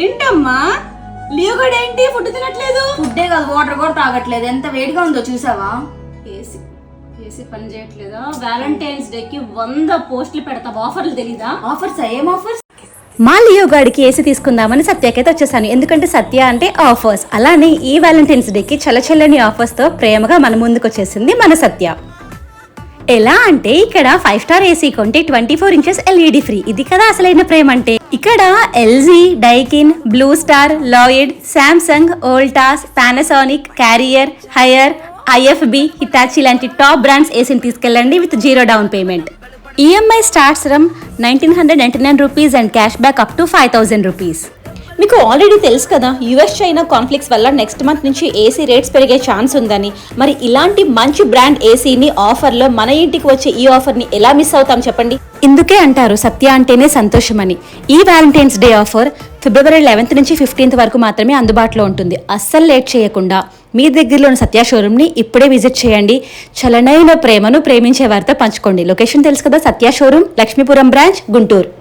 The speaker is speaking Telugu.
ఏంటమ్మా లియో గడ ఏంటి ఫుడ్ తినట్లేదు? ఫుడ్డే కాదు వాటర్ కూడా తాగట్లేదు. ఎంత వేడిగా ఉందో చూసావా? ఏసీ ఏసీ పని చేయట్లేదా? వ్యాలంటైన్స్ డేకి 100 పోస్టులు పెడతా. ఆఫర్లు తెలీదా? ఆఫర్స్ ఏం ఆఫర్స్? మా లియో గాడికి ఏసీ తీసుకుందామని సత్యకైతే వచ్చేసాను. ఎందుకంటే సత్య అంటే ఆఫర్స్. అలానే ఈ వ్యాలంటైన్స్ డేకి చల్లచల్లని ఆఫర్స్తో ప్రేమగా మన ముందుకు వచ్చేసింది మన సత్య. ఎలా అంటే ఇక్కడ 5 స్టార్ ఏసీ కొంటే 24 ఇంచెస్ ఎల్ఈడి ఫ్రీ. ఇది కదా అసలైన ప్రేమ అంటే. ఇక్కడ LG, Daikin, blue star, Lloyd, Samsung, Voltas, Panasonic, carrier, hire, IFB, Hitachi లాంటి టాప్ బ్రాండ్స్ ఏసీని తీసుకెళ్ళండి with 0 down payment. EMI starts from 1999 rupees and cash back up to 5000 rupees. మీకు ఆల్రెడీ తెలుసు కదా, యుఎస్ చైనా కాన్ఫ్లిక్ట్స్ వల్ల నెక్స్ట్ మంత్ నుంచి ఏసీ రేట్స్ పెరిగే ఛాన్స్ ఉందని. మరి ఇలాంటి మంచి బ్రాండ్ ఏసీని ఆఫర్లో మన ఇంటికి వచ్చే ఈ ఆఫర్ని ఎలా మిస్ అవుతాం చెప్పండి. ఇందుకే అంటారు సత్య అంటేనే సంతోషమని. ఈ వ్యాలంటైన్స్ డే ఆఫర్ ఫిబ్రవరి 11 నుంచి 15 వరకు మాత్రమే అందుబాటులో ఉంటుంది. అస్సలు లేట్ చేయకుండా మీ దగ్గరలోని సత్య షోరూమ్ని ఇప్పుడే విజిట్ చేయండి. చలనైన ప్రేమను ప్రేమించే వారితో పంచుకోండి. లొకేషన్ తెలుసు కదా, సత్య షోరూమ్, లక్ష్మీపురం బ్రాంచ్, గుంటూరు.